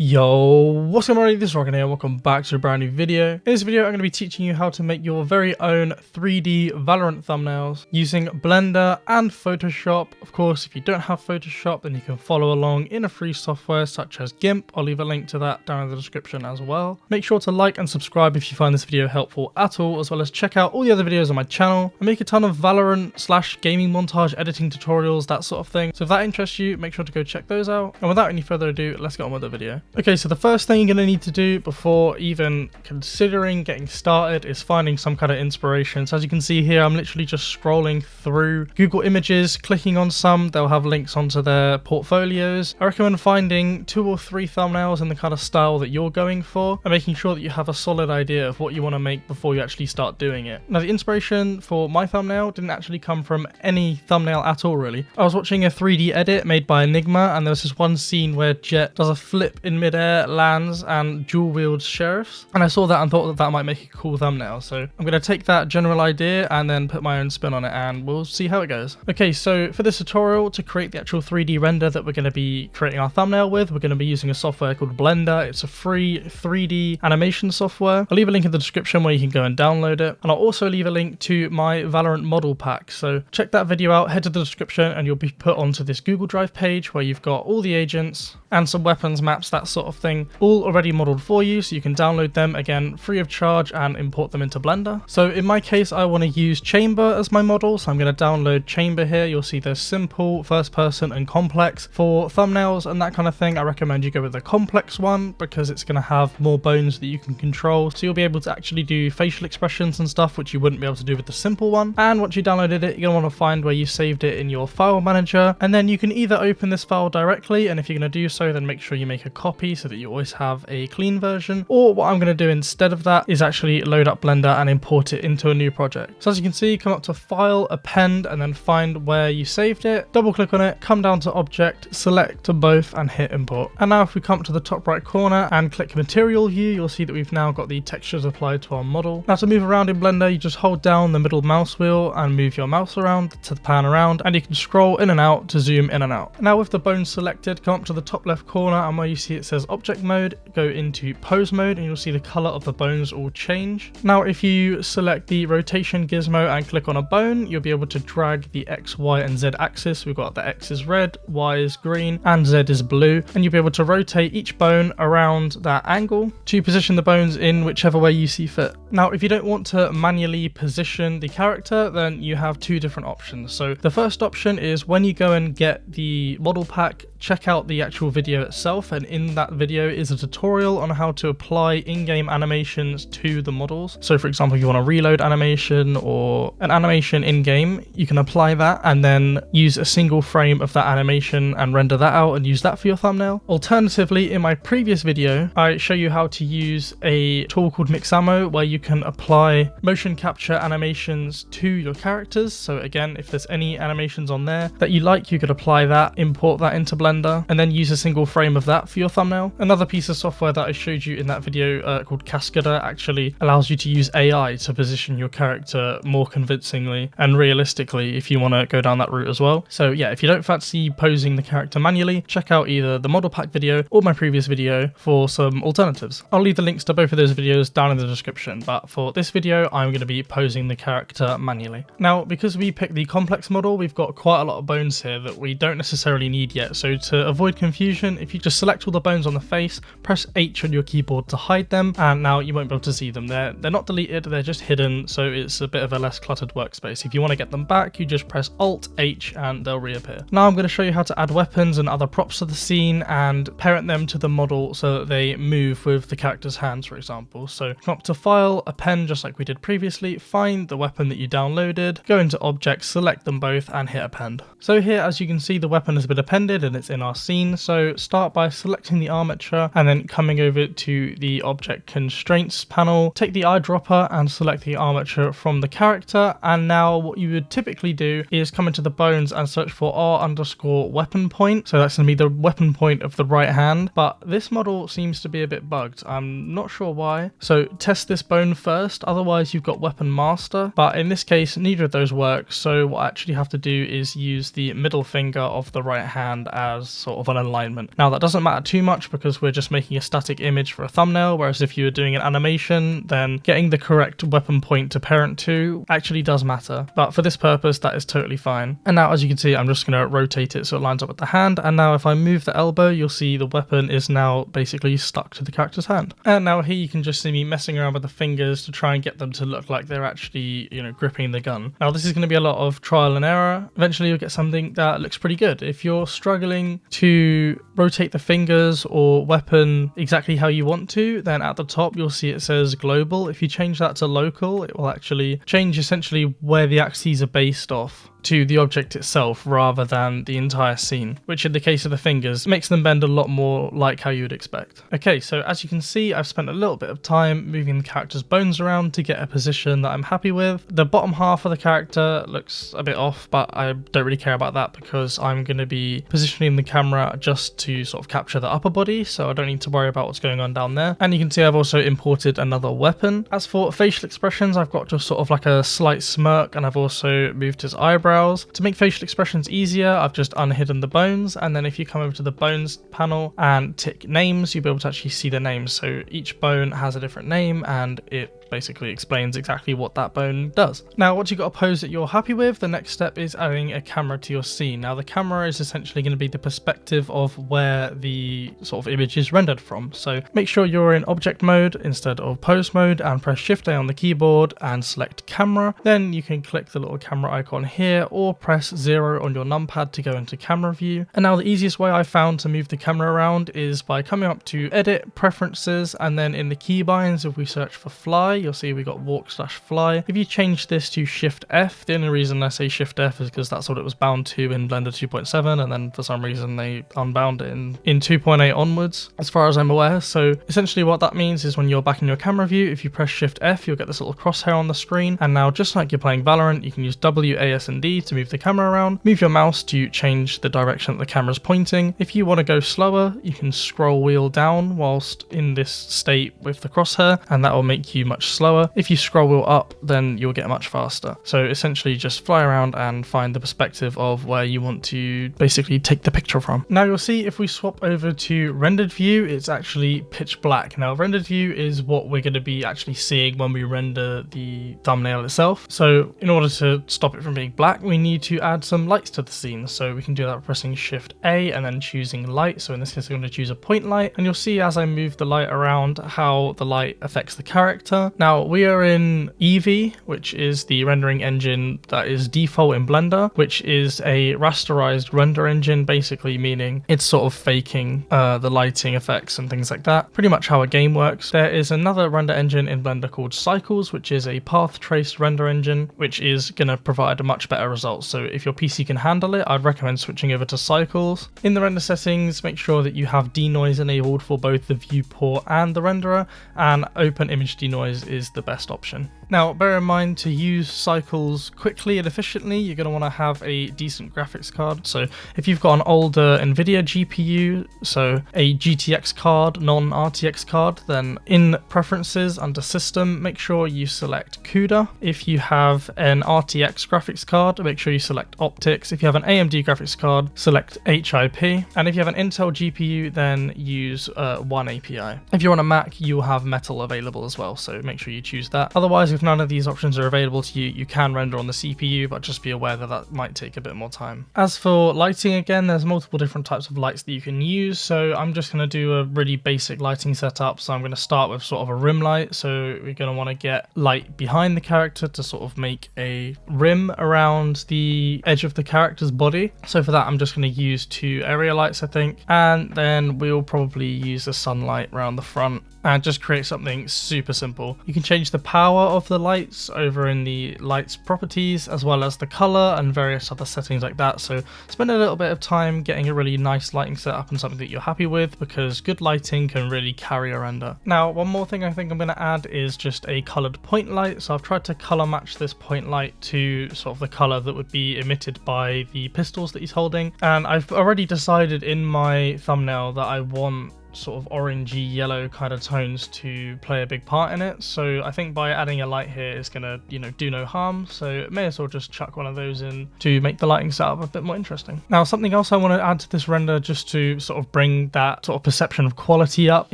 Yo, what's going on? This is Rocklan here. Welcome back to a brand new video. In this video, I'm going to be teaching you how to make your very own 3D Valorant thumbnails using Blender and Photoshop. Of course, if you don't have Photoshop, then you can follow along in a free software such as GIMP. I'll leave a link to that down in the description as well. Make sure to like and subscribe if you find this video helpful at all, as well as check out all the other videos on my channel. I make a ton of Valorant / gaming montage editing tutorials, that sort of thing. So if that interests you, make sure to go check those out. And without any further ado, let's get on with the video. Okay, so the first thing you're going to need to do before even considering getting started is finding some kind of inspiration. So as you can see here, I'm literally just scrolling through Google Images, clicking on some. They'll have links onto their portfolios. I recommend finding 2 or 3 thumbnails in the kind of style that you're going for and making sure that you have a solid idea of what you want to make before you actually start doing it. Now, the inspiration for my thumbnail didn't actually come from any thumbnail at all, really. I was watching a 3D edit made by Enigma, and there was this one scene where Jet does a flip in midair, lands, and dual wields sheriffs, and I saw that and thought that that might make a cool thumbnail. So I'm going to take that general idea and then put my own spin on it, and we'll see how it goes. Okay, so for this tutorial, to create the actual 3D render that we're going to be creating our thumbnail with, we're going to be using a software called Blender. It's a free 3D animation software. I'll leave a link in the description where you can go and download it, and I'll also leave a link to my Valorant model pack. So check that video out, head to the description, and you'll be put onto this Google Drive page where you've got all the agents and some weapons, maps, that sort of thing, all already modeled for you, so you can download them again free of charge and import them into Blender. So in my case, I want to use Chamber as my model, so I'm going to download Chamber here. You'll see there's simple, first person, and complex. For thumbnails and that kind of thing, I recommend you go with the complex one because it's going to have more bones that you can control, so you'll be able to actually do facial expressions and stuff which you wouldn't be able to do with the simple one. And once you downloaded it, you're going to want to find where you saved it in your file manager, and then you can either open this file directly, and if you're going to do so, then make sure you make a copy so that you always have a clean version, or what I'm going to do instead of that is actually load up Blender and import it into a new project. So as you can see, come up to File, Append, and then find where you saved it, double click on it, come down to Object, select both, and hit Import. And now if we come to the top right corner and click Material View, you'll see that we've now got the textures applied to our model. Now to move around in Blender, you just hold down the middle mouse wheel and move your mouse around to pan around, and you can scroll in and out to zoom in and out. Now with the bones selected, come up to the top left corner, and where you see it says Object Mode, go into Pose Mode, and you'll see the color of the bones all change. Now if you select the rotation gizmo and click on a bone, you'll be able to drag the X, Y, and Z axis. We've got the X is red, Y is green, and Z is blue, and you'll be able to rotate each bone around that angle to position the bones in whichever way you see fit. Now if you don't want to manually position the character, then you have 2 different options. So the first option is when you go and get the model pack, check out the actual video itself, and in that video is a tutorial on how to apply in-game animations to the models. So for example, if you want a reload animation or an animation in-game, you can apply that and then use a single frame of that animation and render that out and use that for your thumbnail. Alternatively, in my previous video, I show you how to use a tool called Mixamo where you can apply motion capture animations to your characters. So again, if there's any animations on there that you like, you could apply that, import that into Blender, and then use a single frame of that for your thumbnail. Another piece of software that I showed you in that video called Cascada actually allows you to use AI to position your character more convincingly and realistically if you want to go down that route as well. So yeah, if you don't fancy posing the character manually, check out either the model pack video or my previous video for some alternatives. I'll leave the links to both of those videos down in the description, but for this video, I'm going to be posing the character manually. Now, because we picked the complex model, we've got quite a lot of bones here that we don't necessarily need yet. So to avoid confusion, if you just select all the bones on the face, press H on your keyboard to hide them, and now you won't be able to see them. They're not deleted, they're just hidden, so it's a bit of a less cluttered workspace. If you want to get them back, you just press Alt H and they'll reappear. Now I'm going to show you how to add weapons and other props to the scene and parent them to the model so that they move with the character's hands, for example. So come up to File, Append, just like we did previously, find the weapon that you downloaded, go into Object, select them both, and hit Append. So here, as you can see, the weapon has been appended and it's in our scene. So start by selecting the armature and then coming over to the Object Constraints panel, take the eyedropper and select the armature from the character, and now what you would typically do is come into the bones and search for R_weapon point. So that's going to be the weapon point of the right hand, but this model seems to be a bit bugged. I'm not sure why. So test this bone first, otherwise you've got weapon master, but in this case neither of those work. So what I actually have to do is use the middle finger of the right hand as as sort of an alignment. Now that doesn't matter too much because we're just making a static image for a thumbnail, whereas if you were doing an animation, then getting the correct weapon point to parent to actually does matter. But for this purpose, that is totally fine. And now, as you can see, I'm just going to rotate it so it lines up with the hand. And now if I move the elbow, you'll see the weapon is now basically stuck to the character's hand. And now here you can just see me messing around with the fingers to try and get them to look like they're actually, gripping the gun. Now this is going to be a lot of trial and error. Eventually you'll get something that looks pretty good. If you're struggling to rotate the fingers or weapon exactly how you want to, then at the top you'll see it says global. If you change that to local, it will actually change essentially where the axes are based off to the object itself rather than the entire scene, which in the case of the fingers makes them bend a lot more like how you would expect. Okay, so as you can see, I've spent a little bit of time moving the character's bones around to get a position that I'm happy with. The bottom half of the character looks a bit off, but I don't really care about that because I'm going to be positioning the camera just to sort of capture the upper body, so I don't need to worry about what's going on down there. And you can see I've also imported another weapon. As for facial expressions, I've got just sort of like a slight smirk, and I've also moved his eyebrows. To make facial expressions easier, I've just unhidden the bones, and then if you come over to the bones panel and tick names, you'll be able to actually see the names. So each bone has a different name and it basically explains exactly what that bone does. Now once you've got a pose that you're happy with, the next step is adding a camera to your scene. Now the camera is essentially going to be the perspective of where the sort of image is rendered from. So make sure you're in object mode instead of pose mode and press Shift A on the keyboard and select camera. Then you can click the little camera icon here or press 0 on your numpad to go into camera view. And now the easiest way I found to move the camera around is by coming up to edit, preferences, and then in the keybinds, if we search for fly, you'll see we got walk/fly. If you change this to Shift F, the only reason I say Shift F is because that's what it was bound to in Blender 2.7, and then for some reason they unbound it in 2.8 onwards, as far as I'm aware. So essentially what that means is when you're back in your camera view, if you press Shift F, you'll get this little crosshair on the screen. And now just like you're playing Valorant, you can use W, A, S, and D to move the camera around. Move your mouse to change the direction that the camera's pointing. If you want to go slower, you can scroll wheel down whilst in this state with the crosshair, and that will make you much slower. If you scroll wheel up, then you'll get much faster. So essentially just fly around and find the perspective of where you want to basically take the picture from. Now you'll see if we swap over to rendered view, it's actually pitch black. Now rendered view is what we're going to be actually seeing when we render the thumbnail itself. So in order to stop it from being black, we need to add some lights to the scene. So we can do that by pressing Shift A and then choosing light. So in this case, I'm going to choose a point light, and you'll see as I move the light around how the light affects the character. Now we are in Eevee, which is the rendering engine that is default in Blender, which is a rasterized render engine, basically meaning it's sort of faking the lighting effects and things like that. Pretty much how a game works. There is another render engine in Blender called Cycles, which is a path trace render engine, which is going to provide a much better result. So if your PC can handle it, I'd recommend switching over to Cycles. In the render settings, make sure that you have denoise enabled for both the viewport and the renderer, and open image denoise is the best option. Now, bear in mind, to use Cycles quickly and efficiently, you're going to want to have a decent graphics card. So if you've got an older NVIDIA GPU, so a GTX card, non-RTX card, then in Preferences under System, make sure you select CUDA. If you have an RTX graphics card, make sure you select Optics. If you have an AMD graphics card, select HIP. And if you have an Intel GPU, then use One API. If you're on a Mac, you'll have Metal available as well, so make sure you choose that. Otherwise, if none of these options are available to you, you can render on the CPU, but just be aware that that might take a bit more time. As for lighting, again, there's multiple different types of lights that you can use, so I'm just going to do a really basic lighting setup. So I'm going to start with sort of a rim light, so we're going to want to get light behind the character to sort of make a rim around the edge of the character's body. So for that, I'm just going to use 2 area lights, I think, and then we'll probably use the sunlight around the front and just create something super simple. You can change the power of the lights over in the lights properties, as well as the color and various other settings like that. So spend a little bit of time getting a really nice lighting setup and something that you're happy with, because good lighting can really carry a render. Now, one more thing I think I'm going to add is just a colored point light. So I've tried to color match this point light to sort of the color that would be emitted by the pistols that he's holding. And I've already decided in my thumbnail that I want sort of orangey yellow kind of tones to play a big part in it. So I think by adding a light here is gonna, do no harm. So may as well just chuck one of those in to make the lighting setup a bit more interesting. Now, something else I want to add to this render just to sort of bring that sort of perception of quality up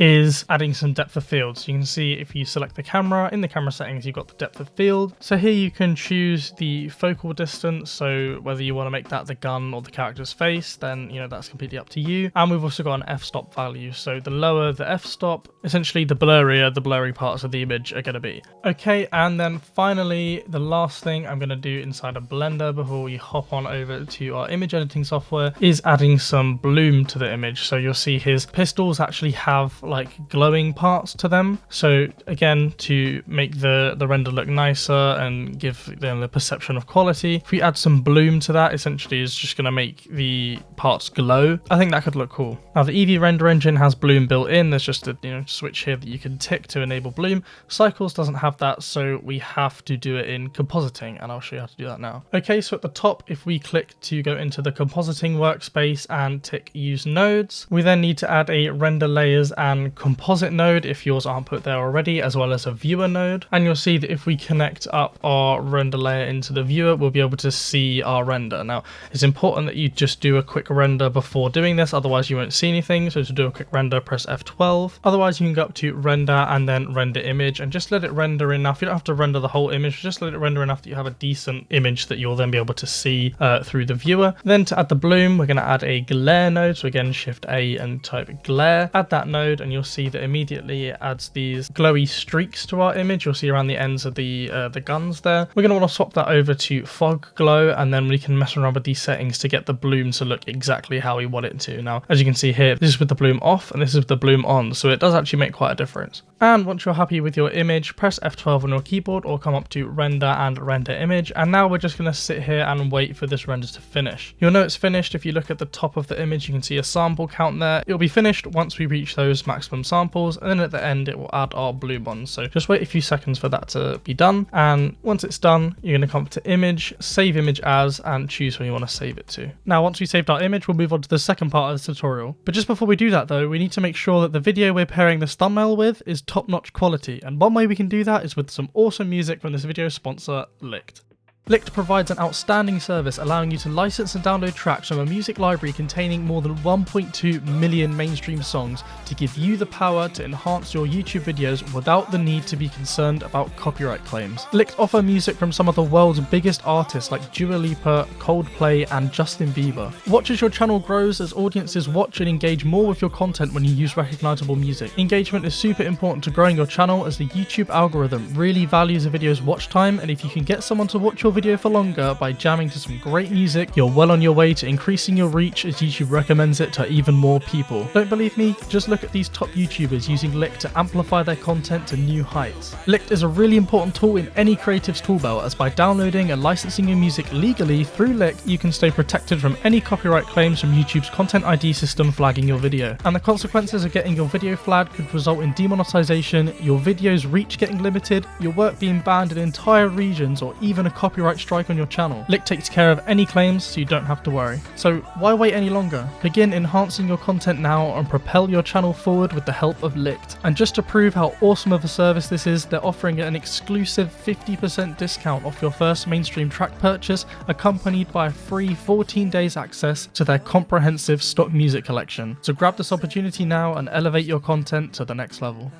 is adding some depth of field. So you can see if you select the camera, in the camera settings, you've got the depth of field. So here you can choose the focal distance. So whether you want to make that the gun or the character's face, then, that's completely up to you. And we've also got an f-stop value. So the lower the f-stop, essentially the blurrier the blurry parts of the image are going to be. Okay, and then finally, the last thing I'm going to do inside of Blender before we hop on over to our image editing software is adding some bloom to the image. So you'll see his pistols actually have like glowing parts to them. So again, to make the render look nicer and give them the perception of quality, if we add some bloom to that, essentially is just going to make the parts glow. I think that could look cool. Now the Eevee render engine has bloom built in. There's just a switch here that you can tick to enable bloom. Cycles doesn't have that, so we have to do it in compositing, and I'll show you how to do that now. Okay, so at the top, if we click to go into the compositing workspace and tick use nodes, we then need to add a render layers and composite node if yours aren't put there already, as well as a viewer node. And you'll see that if we connect up our render layer into the viewer, we'll be able to see our render. Now, it's important that you just do a quick render before doing this, otherwise you won't see anything. So to do a quick render, press F12. Otherwise, you can go up to render and then render image and just let it render enough. You don't have to render the whole image, just let it render enough that you have a decent image that you'll then be able to see through the viewer. Then to add the bloom, we're going to add a glare node. So again, Shift A and type glare. Add that node and you'll see that immediately it adds these glowy streaks to our image. You'll see around the ends of the guns there. We're going to want to swap that over to fog glow, and then we can mess around with these settings to get the bloom to look exactly how we want it to. Now, as you can see here, this is with the bloom off and this is with the bloom on. So it does actually make quite a difference. And once you're happy with your image, press F12 on your keyboard or come up to render and render image. And now we're just going to sit here and wait for this render to finish. You'll know it's finished if you look at the top of the image. You can see a sample count there. It'll be finished once we reach those maximum samples, and then at the end it will add our bloom on. So just wait a few seconds for that to be done. And once it's done, you're going to come to image, save image as, and choose where you want to save it to. Now, once we saved our image, we'll move on to the second part of the tutorial. But just before we do that though, we need to make sure that the video we're pairing this thumbnail with is top-notch quality, and one way we can do that is with some awesome music from this video's sponsor, Licked. Licked provides an outstanding service allowing you to license and download tracks from a music library containing more than 1.2 million mainstream songs to give you the power to enhance your YouTube videos without the need to be concerned about copyright claims. Licked offer music from some of the world's biggest artists like Dua Lipa, Coldplay and Justin Bieber. Watch as your channel grows as audiences watch and engage more with your content when you use recognizable music. Engagement is super important to growing your channel as the YouTube algorithm really values a video's watch time, and if you can get someone to watch your video for longer by jamming to some great music, you're well on your way to increasing your reach as YouTube recommends it to even more people. Don't believe me? Just look at these top YouTubers using Licked to amplify their content to new heights. Licked is a really important tool in any creative's tool belt, as by downloading and licensing your music legally through Licked, you can stay protected from any copyright claims from YouTube's Content ID system flagging your video. And the consequences of getting your video flagged could result in demonetization, your video's reach getting limited, your work being banned in entire regions, or even a copyright strike on your channel. Licked takes care of any claims, so you don't have to worry. So why wait any longer? Begin enhancing your content now and propel your channel forward with the help of Licked. And just to prove how awesome of a service this is, they're offering an exclusive 50% discount off your first mainstream track purchase, accompanied by a free 14 days access to their comprehensive stock music collection. So grab this opportunity now and elevate your content to the next level.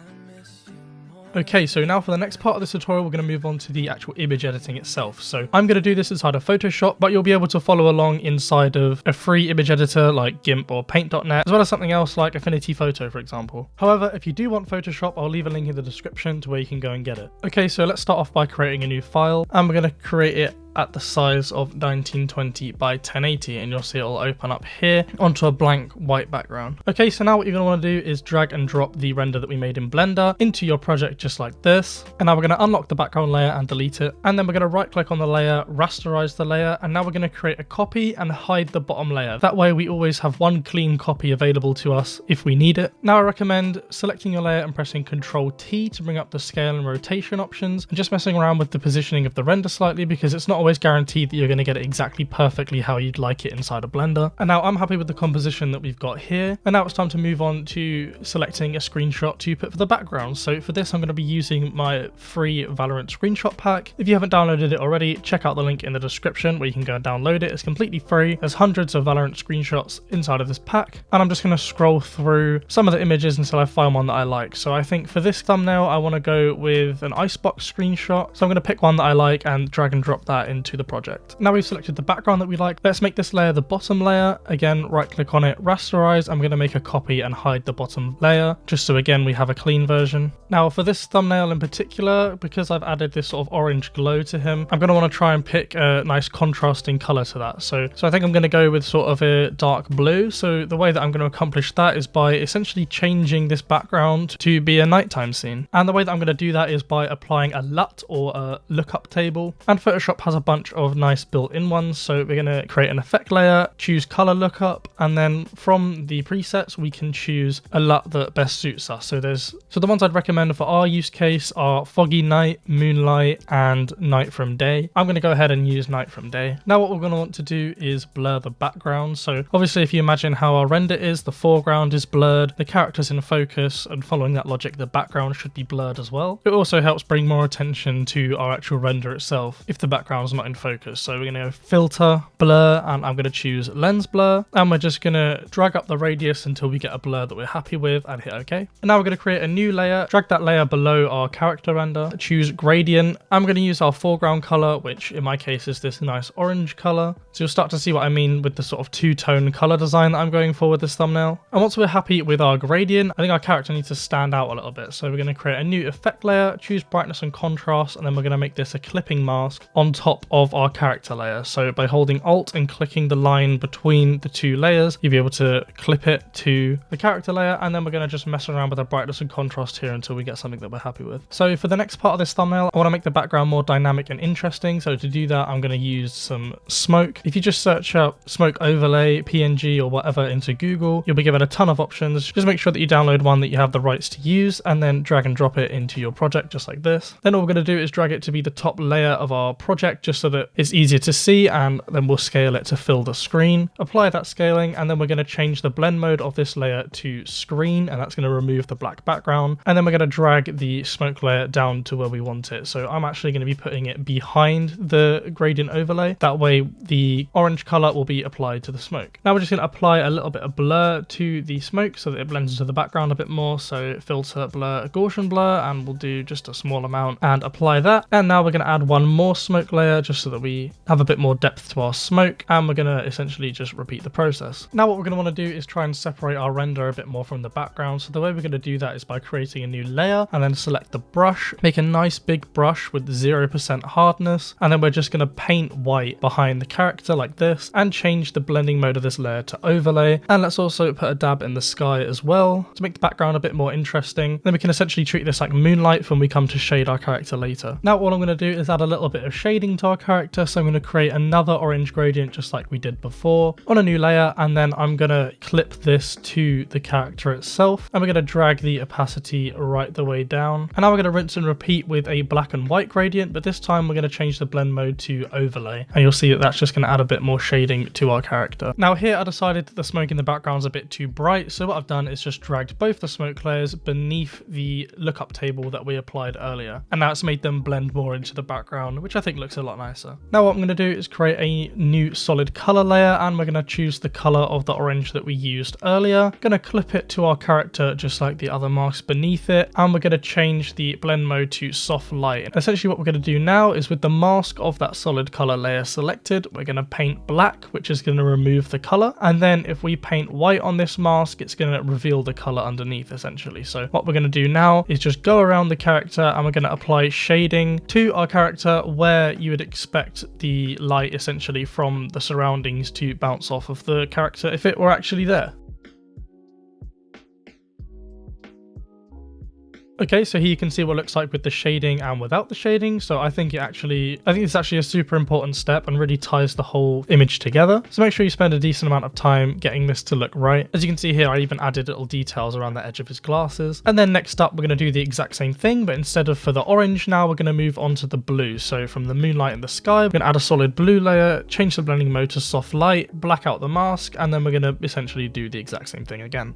Okay, so now for the next part of this tutorial, we're going to move on to the actual image editing itself. So I'm going to do this inside of Photoshop, but you'll be able to follow along inside of a free image editor like GIMP or Paint.net, as well as something else like Affinity Photo, for example. However, if you do want Photoshop, I'll leave a link in the description to where you can go and get it. Okay, so let's start off by creating a new file, and we're going to create it at the size of 1920 by 1080, and you'll see it'll open up here onto a blank white background. Okay, so now what you're going to want to do is drag and drop the render that we made in Blender into your project just like this. And now we're going to unlock the background layer and delete it, and then we're going to right click on the layer, rasterize the layer, and now we're going to create a copy and hide the bottom layer. That way we always have one clean copy available to us if we need it. Now I recommend selecting your layer and pressing Ctrl T to bring up the scale and rotation options, and just messing around with the positioning of the render slightly, because it's not always guaranteed that you're going to get it exactly perfectly how you'd like it inside of Blender. And now I'm happy with the composition that we've got here. And now it's time to move on to selecting a screenshot to put for the background. So for this, I'm going to be using my free Valorant screenshot pack. If you haven't downloaded it already, check out the link in the description where you can go and download it. It's completely free. There's hundreds of Valorant screenshots inside of this pack. And I'm just going to scroll through some of the images until I find one that I like. So I think for this thumbnail, I want to go with an icebox screenshot. So I'm going to pick one that I like and drag and drop that into the project. Now we've selected the background that we like. Let's make this layer the bottom layer. Again, right click on it, rasterize. I'm going to make a copy and hide the bottom layer, just so again we have a clean version. Now for this thumbnail in particular, because I've added this sort of orange glow to him, I'm going to want to try and pick a nice contrasting color to that. So I think I'm going to go with sort of a dark blue. So the way that I'm going to accomplish that is by essentially changing this background to be a nighttime scene. And the way that I'm going to do that is by applying a LUT or a lookup table. And Photoshop has a bunch of nice built-in ones. So we're going to create an effect layer, choose color lookup, and then from the presets we can choose a LUT that best suits us. So the ones I'd recommend for our use case are foggy night, moonlight, and night from day. I'm going to go ahead and use night from day. Now what we're going to want to do is blur the background. So obviously if you imagine how our render is, the foreground is blurred, the character's in focus, and following that logic the background should be blurred as well. It also helps bring more attention to our actual render itself if the background's not in focus. So we're going to go filter, blur, and I'm going to choose lens blur, and we're just going to drag up the radius until we get a blur that we're happy with and hit OK. And now we're going to create a new layer, drag that layer below our character render, choose gradient. I'm going to use our foreground color, which in my case is this nice orange color. So you'll start to see what I mean with the sort of two-tone color design that I'm going for with this thumbnail. And once we're happy with our gradient, I think our character needs to stand out a little bit. So we're going to create a new effect layer, choose brightness and contrast, and then we're going to make this a clipping mask on top of our character layer. So by holding Alt and clicking the line between the two layers, you'll be able to clip it to the character layer, and then we're going to just mess around with the brightness and contrast here until we get something that we're happy with. So for the next part of this thumbnail, I want to make the background more dynamic and interesting. So to do that, I'm going to use some smoke. If you just search up smoke overlay, PNG, or whatever into Google, you'll be given a ton of options. Just make sure that you download one that you have the rights to use, and then drag and drop it into your project just like this. Then all we're going to do is drag it to be the top layer of our project just so that it's easier to see, and then we'll scale it to fill the screen. Apply that scaling, and then we're going to change the blend mode of this layer to screen, and that's going to remove the black background. And then we're going to drag the smoke layer down to where we want it. So I'm actually going to be putting it behind the gradient overlay. That way the orange color will be applied to the smoke. Now we're just going to apply a little bit of blur to the smoke so that it blends into the background a bit more. So filter, blur, Gaussian blur, and we'll do just a small amount and apply that. And now we're going to add one more smoke layer just so that we have a bit more depth to our smoke, and we're going to essentially just repeat the process. Now what we're going to want to do is try and separate our render a bit more from the background. So the way we're going to do that is by creating a new layer and then select the brush, make a nice big brush with 0% hardness, and then we're just going to paint white behind the character like this and change the blending mode of this layer to overlay. And let's also put a dab in the sky as well to make the background a bit more interesting. Then we can essentially treat this like moonlight when we come to shade our character later. Now all I'm going to do is add a little bit of shading to our character. So I'm going to create another orange gradient just like we did before on a new layer, and then I'm going to clip this to the character itself, and we're going to drag the opacity right the way down. And now we're going to rinse and repeat with a black and white gradient, but this time we're going to change the blend mode to overlay, and you'll see that that's just going to add a bit more shading to our character. Now here I decided that the smoke in the background is a bit too bright, so what I've done is just dragged both the smoke layers beneath the lookup table that we applied earlier, and now it's made them blend more into the background, which I think looks a lot nicer. Now what I'm going to do is create a new solid color layer, and we're going to choose the color of the orange that we used earlier. Going to clip it to our character just like the other masks beneath it, and we're going to change the blend mode to soft light. And essentially what we're going to do now is with the mask of that solid color layer selected, we're going to paint black, which is going to remove the color, and then if we paint white on this mask, it's going to reveal the color underneath essentially. So what we're going to do now is just go around the character, and we're going to apply shading to our character where you would expect the light essentially from the surroundings to bounce off of the character if it were actually there. Okay, so here you can see what it looks like with the shading and without the shading. So I think it's actually a super important step and really ties the whole image together. So make sure you spend a decent amount of time getting this to look right. As you can see here, I even added little details around the edge of his glasses. And then next up, we're going to do the exact same thing, but instead of for the orange now, we're going to move on to the blue. So from the moonlight in the sky, we're going to add a solid blue layer, change the blending mode to soft light, black out the mask, and then we're going to essentially do the exact same thing again.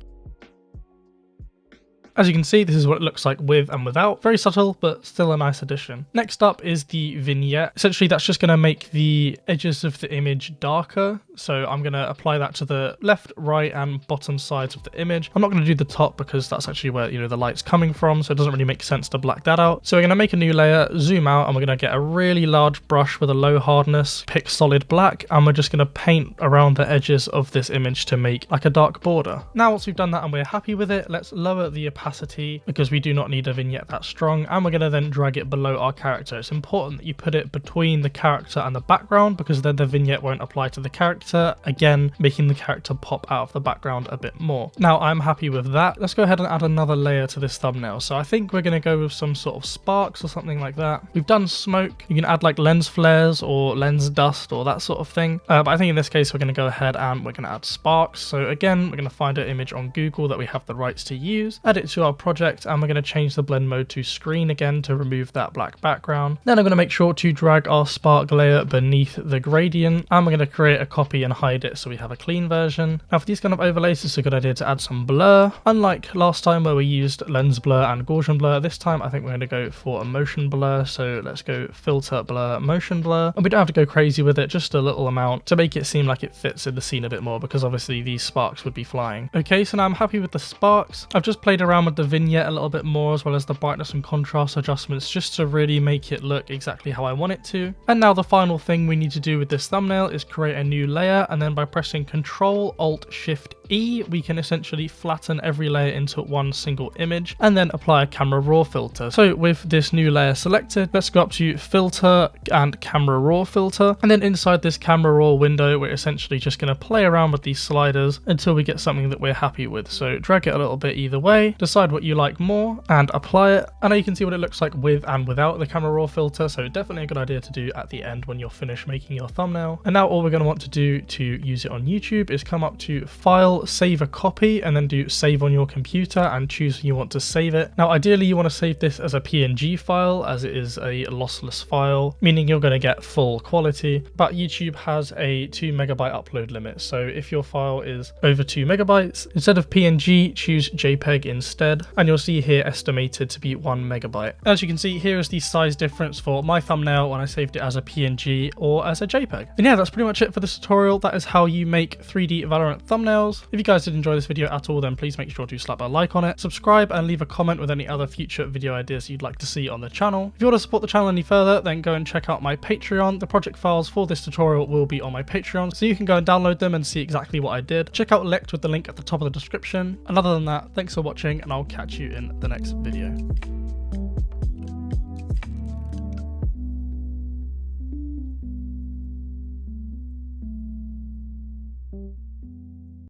As you can see, this is what it looks like with and without. Very subtle, but still a nice addition. Next up is the vignette. Essentially, that's just going to make the edges of the image darker. So I'm going to apply that to the left, right, and bottom sides of the image. I'm not going to do the top because that's actually where, the light's coming from, so it doesn't really make sense to black that out. So we're going to make a new layer, zoom out, and we're going to get a really large brush with a low hardness, pick solid black, and we're just going to paint around the edges of this image to make like a dark border. Now, once we've done that and we're happy with it, let's lower the opacity because we do not need a vignette that strong, and we're going to then drag it below our character. It's important that you put it between the character and the background because then the vignette won't apply to the character, again making the character pop out of the background a bit more. Now I'm happy with that. Let's go ahead and add another layer to this thumbnail. So I think we're going to go with some sort of sparks or something like that. We've done smoke. You can add like lens flares or lens dust or that sort of thing, but I think in this case we're going to go ahead and we're going to add sparks. So again, we're going to find an image on Google that we have the rights to use, add it to our project, and we're going to change the blend mode to screen again to remove that black background. Then I'm going to make sure to drag our spark layer beneath the gradient, and we're going to create a copy and hide it so we have a clean version. Now for these kind of overlays, it's a good idea to add some blur. Unlike last time where we used lens blur and Gaussian blur, this time I think we're going to go for a motion blur. So let's go filter blur, motion blur, and we don't have to go crazy with it, just a little amount to make it seem like it fits in the scene a bit more because obviously these sparks would be flying. Okay, so now I'm happy with the sparks. I've just played around with the vignette a little bit more as well as the brightness and contrast adjustments just to really make it look exactly how I want it to. And now the final thing we need to do with this thumbnail is create a new layer, and then by pressing Ctrl Alt Shift E, we can essentially flatten every layer into one single image and then apply a camera raw filter. So with this new layer selected, let's go up to filter and camera raw filter, and then inside this camera raw window we're essentially just going to play around with these sliders until we get something that we're happy with. So drag it a little bit either way, decide what you like more and apply it. And now you can see what it looks like with and without the camera raw filter, so definitely a good idea to do at the end when you're finished making your thumbnail. And now all we're going to want to do to use it on YouTube is come up to File, Save a Copy, and then do Save on your computer and choose where you want to save it. Now ideally you want to save this as a PNG file as it is a lossless file, meaning you're going to get full quality, but YouTube has a 2 megabyte upload limit. So if your file is over 2 megabytes, instead of PNG, choose JPEG instead, and you'll see here estimated to be 1 megabyte. As you can see, here is the size difference for my thumbnail when I saved it as a PNG or as a JPEG. And yeah, that's pretty much it for this tutorial. That is how you make 3D Valorant thumbnails. If you guys did enjoy this video at all, then please make sure to slap a like on it, subscribe, and leave a comment with any other future video ideas you'd like to see on the channel. If you want to support the channel any further, then go and check out my Patreon. The project files for this tutorial will be on my Patreon, so you can go and download them and see exactly what I did. Check out Licked with the link at the top of the description. And other than that, thanks for watching, and I'll catch you in the next video.